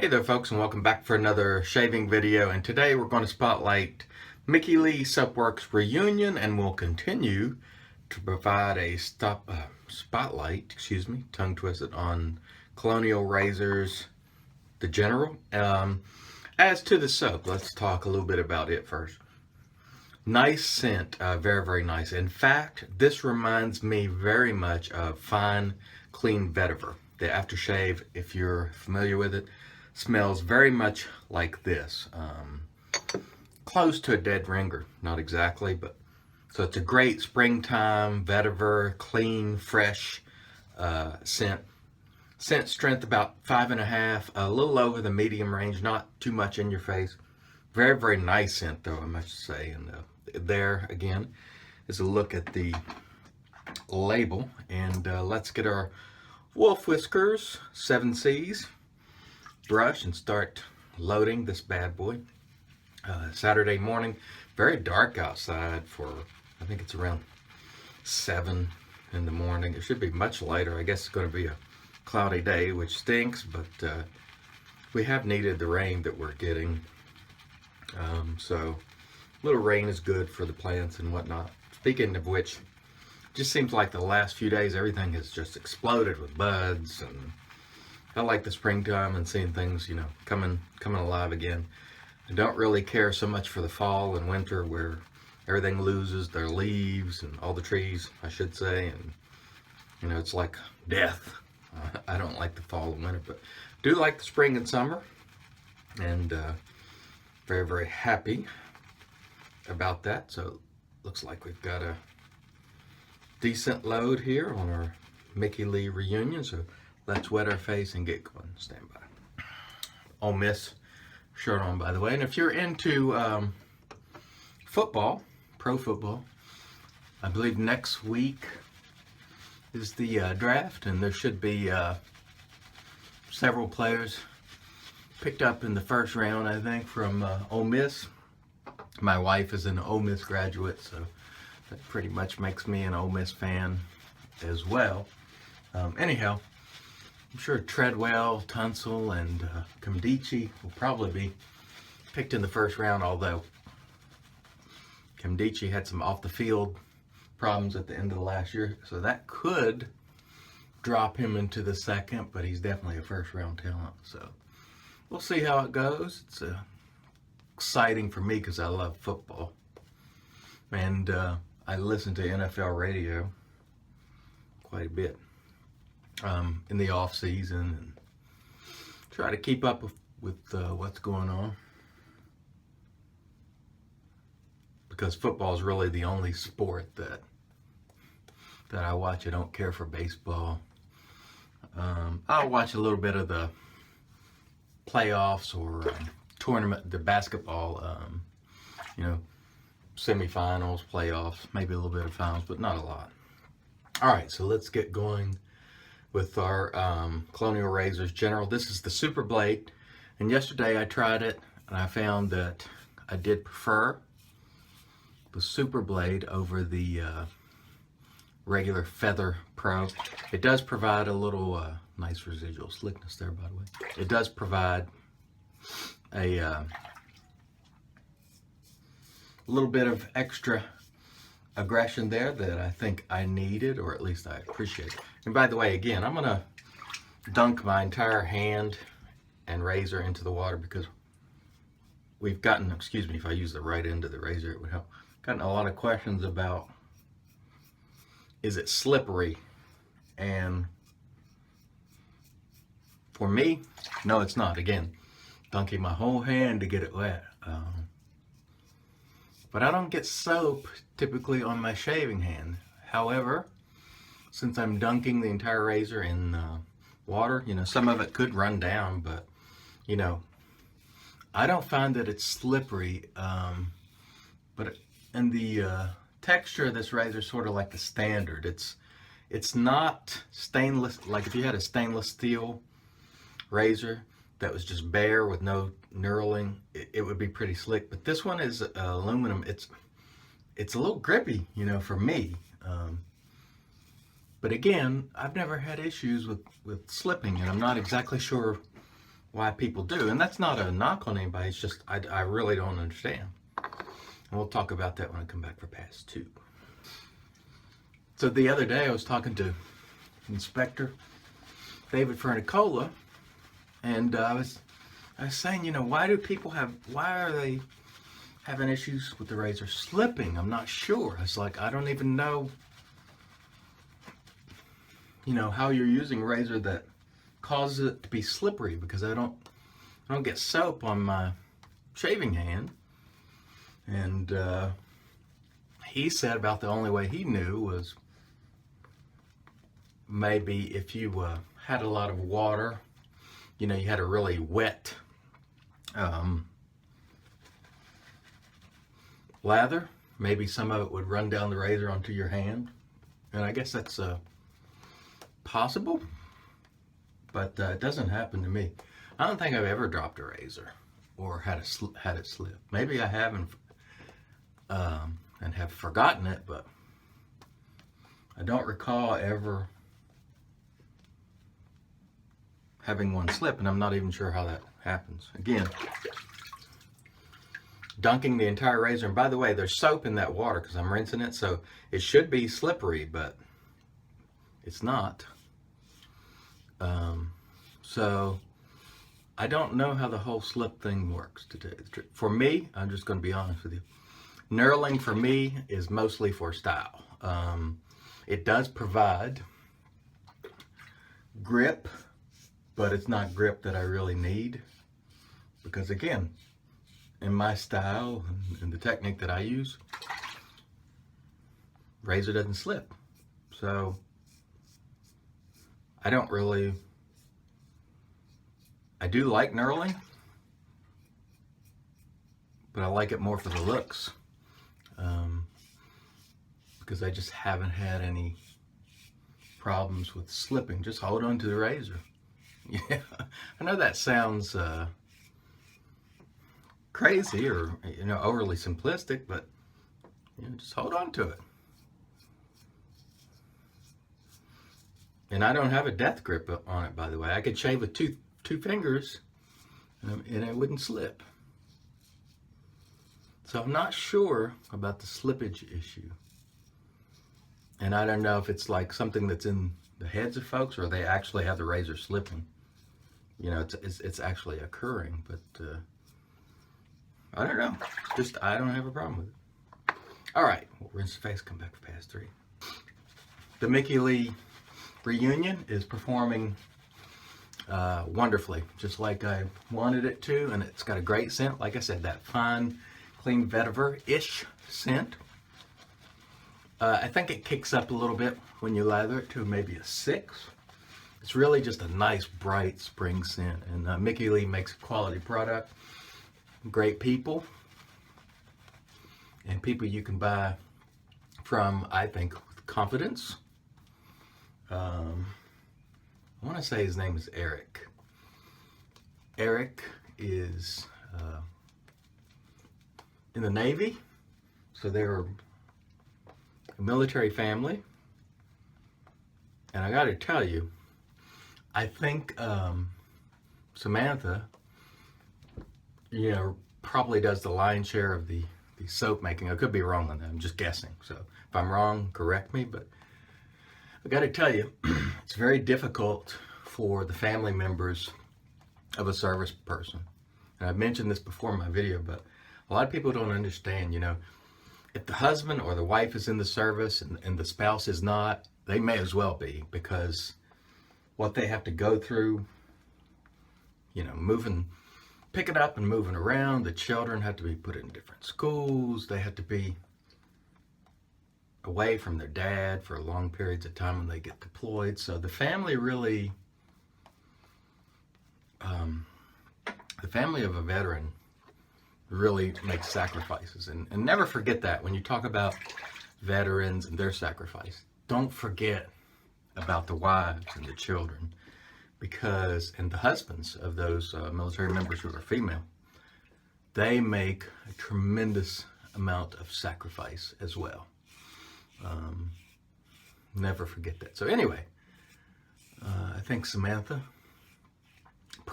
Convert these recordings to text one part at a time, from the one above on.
Hey there folks, and welcome back for another shaving video, and today we're going to spotlight Mickey Lee Soapworks reunion, and we'll continue to provide a spotlight, tongue twisted, on Colonial razors, the General. As to the soap, let's talk a little bit about it first. Nice scent, very, very nice. In fact, this reminds me very much of Fine Clean Vetiver. The aftershave, if you're familiar with it, smells very much like this. Close to a dead ringer, not exactly, but so it's a great springtime vetiver, clean, fresh scent. Scent strength about 5.5, a little over the medium range, not too much in your face. Very, very nice scent though, I must say. And there again is a look at the label, and let's get our Wolf Whiskers 7Cs brush and start loading this bad boy. Saturday morning, very dark outside for, I think it's around 7 in the morning. It should be much lighter. I guess it's going to be a cloudy day, which stinks, but we have needed the rain that we're getting. So a little rain is good for the plants and whatnot. Speaking of which, just seems like the last few days everything has just exploded with buds, and I like the springtime and seeing things, coming alive again. I don't really care so much for the fall and winter where everything loses their leaves, and all the trees, I should say, and it's like death. I don't like the fall and winter, but do like the spring and summer, and very, very happy about that. So looks like we've got a decent load here on our Mickey Lee reunion. So let's wet our face and get going. Stand by. Ole Miss shirt on, by the way. And if you're into football, pro football, I believe next week is the draft, and there should be several players picked up in the first round, I think, from Ole Miss. My wife is an Ole Miss graduate, so that pretty much makes me an Ole Miss fan as well. Anyhow, I'm sure Treadwell, Tunsil, and Kamdichi will probably be picked in the first round, although Kamdichi had some off-the-field problems at the end of the last year, so that could drop him into the second, but he's definitely a first-round talent, so we'll see how it goes. It's exciting for me because I love football, and I listen to NFL radio quite a bit in the off season, and try to keep up with what's going on, because football is really the only sport that I watch. I don't care for baseball. I'll watch a little bit of the playoffs or tournament, the basketball, semifinals, playoffs, maybe a little bit of finals, but not a lot. All right, so let's get going with our Colonial razors General. This is the Super Blade, and yesterday I tried it, and I found that I did prefer the Super Blade over the regular Feather Pro. It does provide a little nice residual slickness there, by the way. It does provide a little bit of extra aggression there that I think I needed, or at least I appreciate it. And by the way, again, I'm gonna dunk my entire hand and razor into the water, because we've gotten, excuse me if I use the right end of the razor, it would help, gotten a lot of questions about, is it slippery? And for me, no, it's not. Again, dunking my whole hand to get it wet. But I don't get soap typically on my shaving hand. However, since I'm dunking the entire razor in water, some of it could run down, but I don't find that it's slippery. And the texture of this razor is sort of like the standard. It's not stainless. Like if you had a stainless steel razor that was just bare with no knurling, it would be pretty slick. But this one is aluminum. It's a little grippy, for me. But again, I've never had issues with slipping, and I'm not exactly sure why people do. And that's not a knock on anybody. It's just I really don't understand. And we'll talk about that when I come back for pass 2. So the other day I was talking to Inspector David Fernicola, and I was saying, why are they having issues with the razor slipping? I'm not sure. It's like, I don't even know, how you're using a razor that causes it to be slippery, because I don't get soap on my shaving hand. And he said about the only way he knew was maybe if you had a lot of water, you had a really wet lather, maybe some of it would run down the razor onto your hand. And I guess that's possible, but it doesn't happen to me. I don't think I've ever dropped a razor or had it slip. Maybe I haven't and have forgotten it, but I don't recall ever having one slip, and I'm not even sure how that happens. Again, dunking the entire razor, and by the way, there's soap in that water because I'm rinsing it, so it should be slippery, but it's not. So I don't know how the whole slip thing works today. For me, I'm just going to be honest with you. Knurling for me is mostly for style. It does provide grip, but it's not grip that I really need, because again, in my style and the technique that I use, razor doesn't slip. So I do like knurling, but I like it more for the looks, because I just haven't had any problems with slipping. Just hold on to the razor. Yeah, I know that sounds crazy or overly simplistic, but just hold on to it. And I don't have a death grip on it, by the way. I could shave with two fingers and it wouldn't slip. So I'm not sure about the slippage issue. And I don't know if it's like something that's in the heads of folks, or they actually have the razor slipping. It's actually occurring, but I don't know. Just, I don't have a problem with it. All right, we'll rinse the face, come back for pass 3. The Mickey Lee reunion is performing wonderfully, just like I wanted it to, and it's got a great scent. Like I said, that fine, clean vetiver-ish scent. I think it kicks up a little bit when you lather it to maybe a 6. It's really just a nice, bright spring scent, and Mickey Lee makes a quality product. Great people, and people you can buy from, I think, with confidence. I want to say his name is Eric. Eric is in the Navy, so they're a military family. And I got to tell you, I think Samantha, probably does the lion's share of the soap making. I could be wrong on that. I'm just guessing. So if I'm wrong, correct me. But I got to tell you, it's very difficult for the family members of a service person. And I've mentioned this before in my video, but a lot of people don't understand, if the husband or the wife is in the service and the spouse is not, they may as well be, because what they have to go through, picking up and moving around. The children have to be put in different schools. They have to be away from their dad for long periods of time when they get deployed. So the family really, the family of a veteran really makes sacrifices. And never forget that when you talk about veterans and their sacrifice. Don't forget about the wives and the children, and the husbands of those military members who are female. They make a tremendous amount of sacrifice as well. Never forget that. So anyway, I think Samantha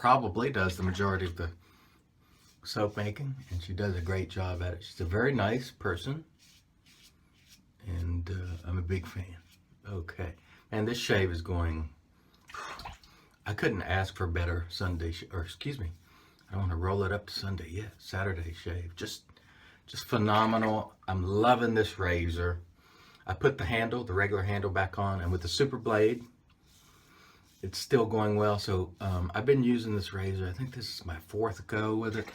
probably does the majority of the soap making, and she does a great job at it. She's a very nice person, and I'm a big fan. Okay, and this shave is going, I couldn't ask for better Sunday, or excuse me, I don't want to roll it up to Sunday yet. Saturday shave, just phenomenal. I'm loving this razor. I put the handle, the regular handle, back on, and with the super blade, it's still going well. So I've been using this razor. I think this is my 4th go with it.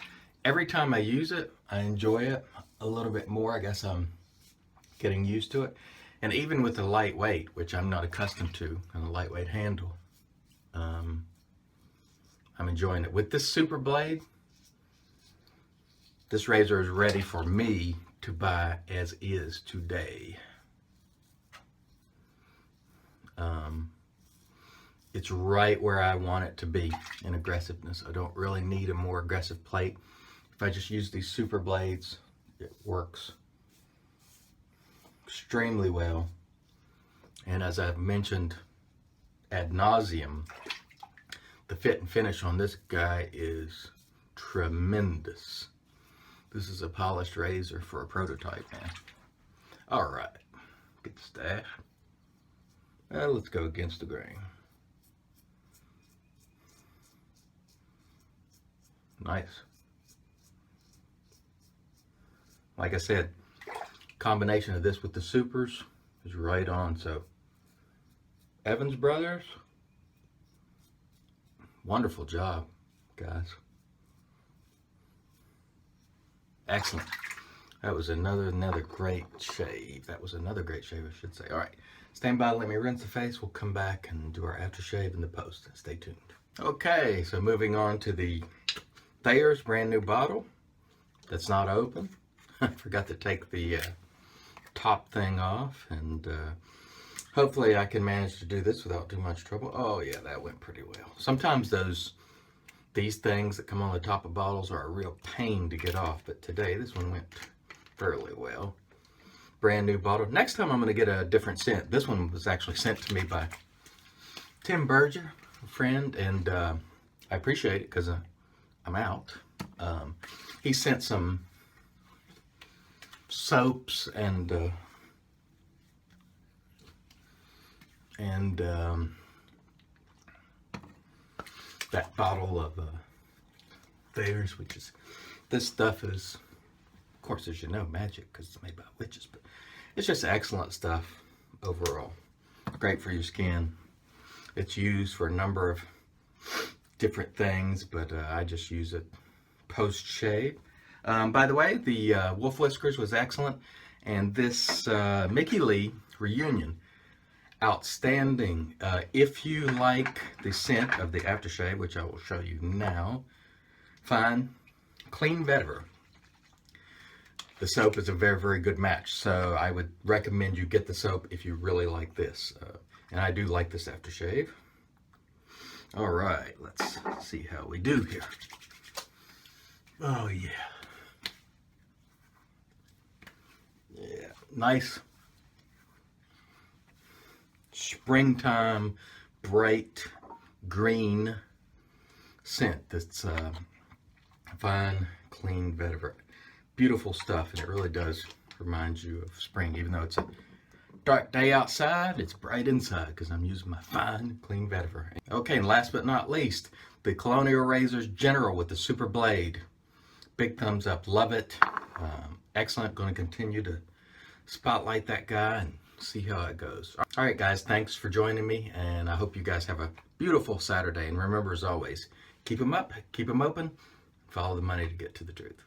Every time I use it, I enjoy it a little bit more. I guess I'm getting used to it. And even with the lightweight, which I'm not accustomed to, and the lightweight handle, I'm enjoying it. With this super blade, this razor is ready for me to buy as is today. It's right where I want it to be in aggressiveness. I don't really need a more aggressive plate. If I just use these super blades, it works extremely well. And as I've mentioned ad nauseum, the fit and finish on this guy is tremendous. This is a polished razor for a prototype, man. All right, get the stash. Let's go against the grain. Nice. Like I said, combination of this with the supers is right on. So Evans Brothers, wonderful job, guys. Excellent. That was another great shave. That was another great shave, I should say. All right, stand by, let me rinse the face. We'll come back and do our aftershave in the post. Stay tuned. Okay, so moving on to the Thayer's brand new bottle that's not open. I forgot to take the top thing off, and hopefully I can manage to do this without too much trouble. Oh yeah, that went pretty well. Sometimes these things that come on the top of bottles are a real pain to get off, but today this one went fairly well. Brand new bottle. Next time I'm going to get a different scent. This one was actually sent to me by Tim Berger, a friend, and I appreciate it because I'm out. He sent some soaps and that bottle of Thayer's, which is, this stuff is, of course, as you know, magic because it's made by witches, but it's just excellent stuff overall. Great for your skin. It's used for a number of different things, but I just use it post shave. By the way, the Wolf Whiskers was excellent, and this Mickey Lee reunion, outstanding. If you like the scent of the aftershave, which I will show you now, fine, clean vetiver. The soap is a very good match, so I would recommend you get the soap if you really like this. And I do like this aftershave. All right, let's see how we do here. Oh yeah. Yeah, nice springtime bright green scent that's fine, clean vetiver. Beautiful stuff, and it really does remind you of spring. Even though it's a dark day outside, it's bright inside because I'm using my fine, clean vetiver. Okay, and last but not least, the Colonial Razors General with the super blade. Big thumbs up, love it. Excellent, going to continue to spotlight that guy and see how it goes. All right, guys, thanks for joining me, and I hope you guys have a beautiful Saturday. And remember, as always, keep them up, keep them open, follow the money to get to the truth.